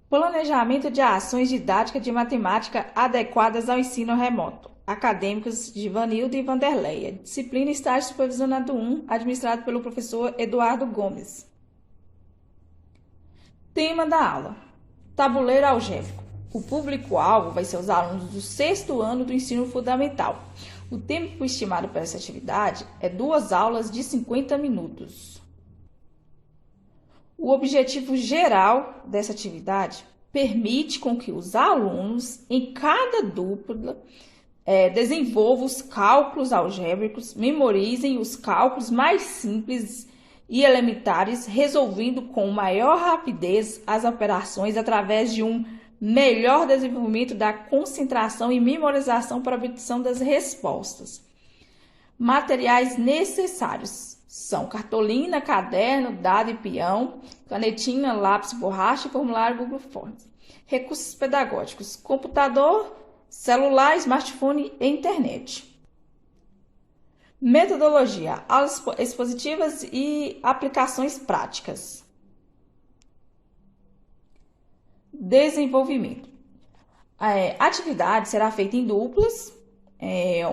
Planejamento de ações didáticas de matemática adequadas ao ensino remoto. Acadêmicos de Vanildo e Vanderleia. Disciplina Estágio Supervisionado 1, administrado pelo professor Eduardo Gomes. Tema da aula: tabuleiro algébrico. O público-alvo vai ser os alunos do sexto ano do ensino fundamental. O tempo estimado para essa atividade é 2 aulas de 50 minutos. O objetivo geral dessa atividade permite com que os alunos, em cada dupla, desenvolvam os cálculos algébricos, memorizem os cálculos mais simples e elementares, resolvendo com maior rapidez as operações através de um melhor desenvolvimento da concentração e memorização para a obtenção das respostas. Materiais necessários são cartolina, caderno, dado e peão, canetinha, lápis, borracha e formulário Google Forms. Recursos pedagógicos: computador, celular, smartphone e internet. Metodologia: aulas expositivas e aplicações práticas. Desenvolvimento: a atividade será feita em duplas,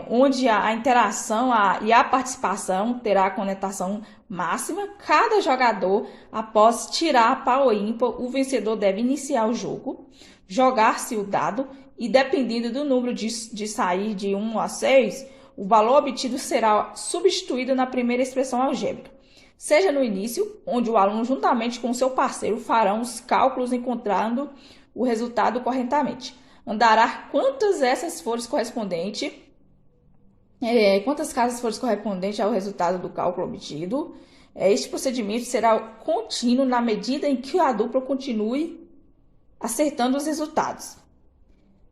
onde a interação e a participação terá a conotação máxima. Cada jogador, após tirar par ou ímpar, o vencedor deve iniciar o jogo, jogar-se o dado e, dependendo do número de sair de 1 a 6, o valor obtido será substituído na primeira expressão algébrica. Seja no início, onde o aluno, juntamente com seu parceiro, farão os cálculos encontrando o resultado corretamente. Andará quantas casas forem correspondentes ao resultado do cálculo obtido. Este procedimento será contínuo na medida em que a dupla continue acertando os resultados.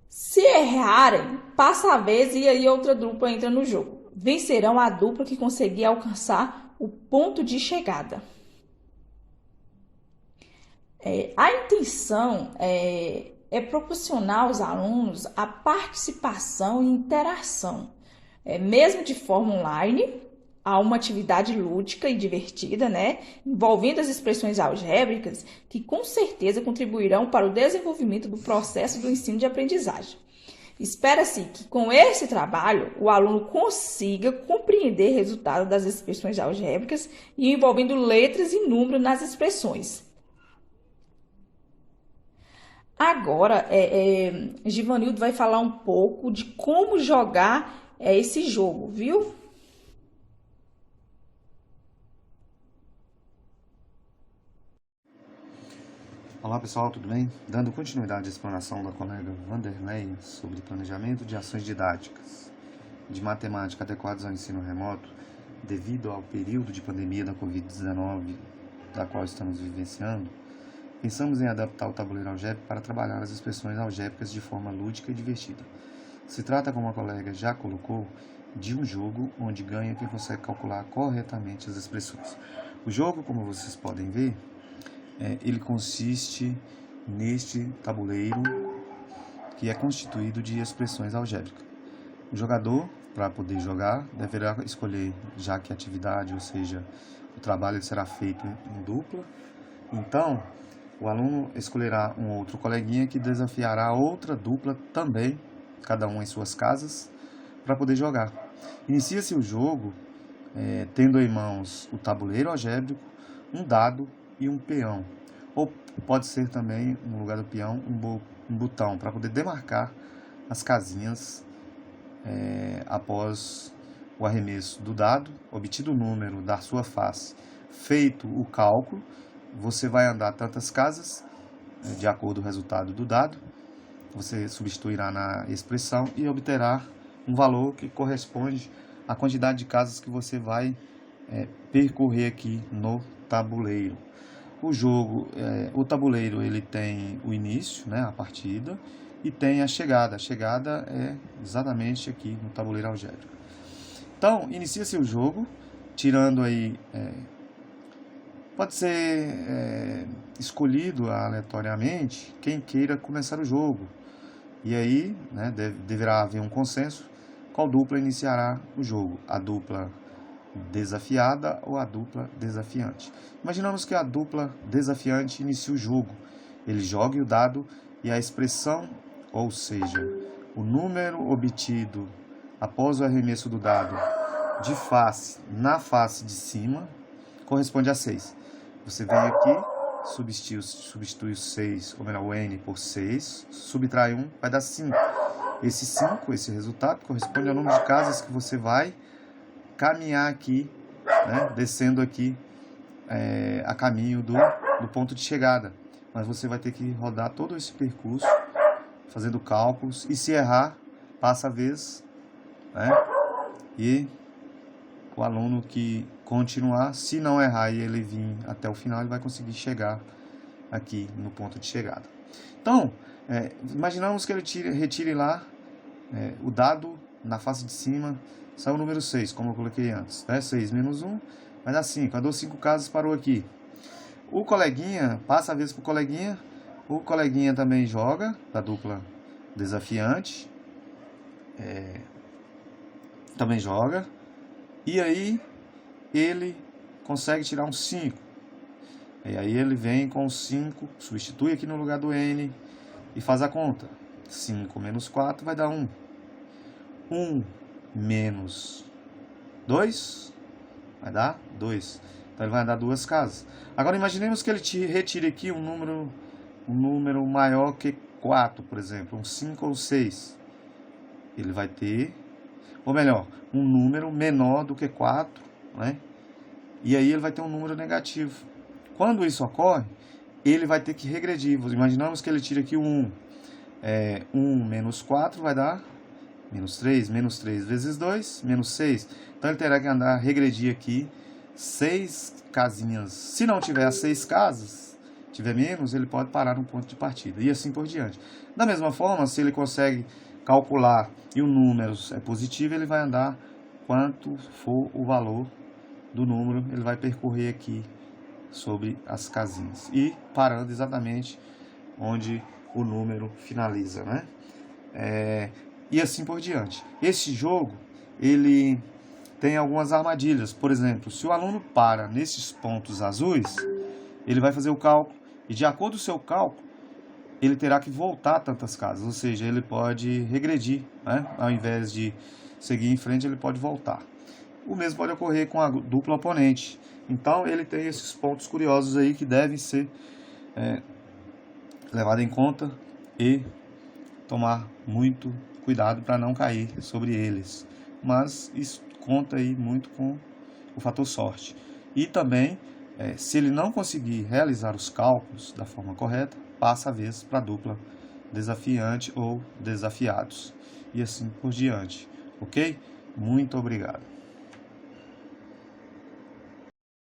Se errarem, passa a vez e aí outra dupla entra no jogo. Vencerão a dupla que conseguir alcançar o ponto de chegada. A intenção é proporcionar aos alunos a participação e interação, mesmo de forma online, a uma atividade lúdica e divertida, envolvendo as expressões algébricas, que com certeza contribuirão para o desenvolvimento do processo do ensino de aprendizagem. Espera-se que com esse trabalho o aluno consiga compreender o resultado das expressões algébricas e envolvendo letras e números nas expressões. Agora, Givanildo vai falar um pouco de como jogar esse jogo, viu? Olá pessoal, tudo bem? Dando continuidade à explanação da colega Vanderlei sobre planejamento de ações didáticas de matemática adequadas ao ensino remoto, devido ao período de pandemia da Covid-19 da qual estamos vivenciando, pensamos em adaptar o tabuleiro algébrico para trabalhar as expressões algébricas de forma lúdica e divertida. Se trata, como a colega já colocou, de um jogo onde ganha quem consegue calcular corretamente as expressões. O jogo, como vocês podem ver, ele consiste neste tabuleiro que é constituído de expressões algébricas. O jogador, para poder jogar, deverá escolher, já que a atividade, ou seja, o trabalho será feito em dupla. Então, o aluno escolherá um outro coleguinha que desafiará outra dupla também, cada um em suas casas, para poder jogar. Inicia-se o jogo tendo em mãos o tabuleiro algébrico, um dado e um peão, ou pode ser também, no lugar do peão, um botão, para poder demarcar as casinhas após o arremesso do dado, obtido o número da sua face, feito o cálculo, você vai andar tantas casas, de acordo com o resultado do dado, você substituirá na expressão e obterá um valor que corresponde à quantidade de casas que você vai percorrer aqui no tabuleiro. O jogo, o tabuleiro, ele tem o início, a partida, e tem a chegada. A chegada é exatamente aqui no tabuleiro algébrico. Então, inicia-se o jogo, tirando aí, pode ser escolhido aleatoriamente quem queira começar o jogo. E aí, deverá haver um consenso qual dupla iniciará o jogo, a dupla desafiada ou a dupla desafiante. Imaginamos que a dupla desafiante inicie o jogo ele jogue o dado e a expressão, ou seja, o número obtido após o arremesso do dado de face na face de cima corresponde a 6. Você vem aqui, substitui o 6, ou melhor, o n por 6, subtrai 1, vai dar 5. Esse 5, esse resultado, corresponde ao número de casas que você vai caminhar aqui, né, descendo aqui a caminho do ponto de chegada. Mas você vai ter que rodar todo esse percurso, fazendo cálculos, e se errar, passa a vez, né, e o aluno que continuar, se não errar e ele vir até o final, ele vai conseguir chegar aqui no ponto de chegada. Então, imaginamos que ele retire lá o dado na face de cima, saiu o número 6, como eu coloquei antes. 6 menos 1 vai dar 5. Andou 5 casas, parou aqui. O coleguinha, passa a vez para o coleguinha. O coleguinha também joga, da dupla desafiante. Também joga. E aí, ele consegue tirar um 5. E aí ele vem com 5, substitui aqui no lugar do n e faz a conta. 5 menos 4 vai dar 1. 1 menos 2 vai dar 2. Então ele vai andar 2 casas. Agora imaginemos que ele retire aqui um número maior que 4, por exemplo, um 5 ou 6. Ele vai ter, ou melhor, um número menor do que 4, né? E aí ele vai ter um número negativo. Quando isso ocorre, ele vai ter que regredir. Imaginamos que ele tire aqui o 1. 1 menos 4 vai dar menos 3. Menos 3 vezes 2, menos 6. Então ele terá que regredir aqui 6 casinhas. Se não tiver as 6 casas, tiver menos, ele pode parar no ponto de partida. E assim por diante. Da mesma forma, se ele consegue calcular e o número é positivo, ele vai andar quanto for o valor do número, ele vai percorrer aqui sobre as casinhas e parando exatamente onde o número finaliza, né? E assim por diante. Esse jogo, ele tem algumas armadilhas. Por exemplo, se o aluno para nesses pontos azuis, ele vai fazer o cálculo e de acordo com o seu cálculo, ele terá que voltar tantas casas, ou seja, ele pode regredir, né? Ao invés de seguir em frente, ele pode voltar. O mesmo pode ocorrer com a dupla oponente. Então, ele tem esses pontos curiosos aí que devem ser levados em conta e tomar muito cuidado para não cair sobre eles. Mas isso conta aí muito com o fator sorte. E também, se ele não conseguir realizar os cálculos da forma correta, passa a vez para a dupla desafiante ou desafiados. E assim por diante. Ok? Muito obrigado.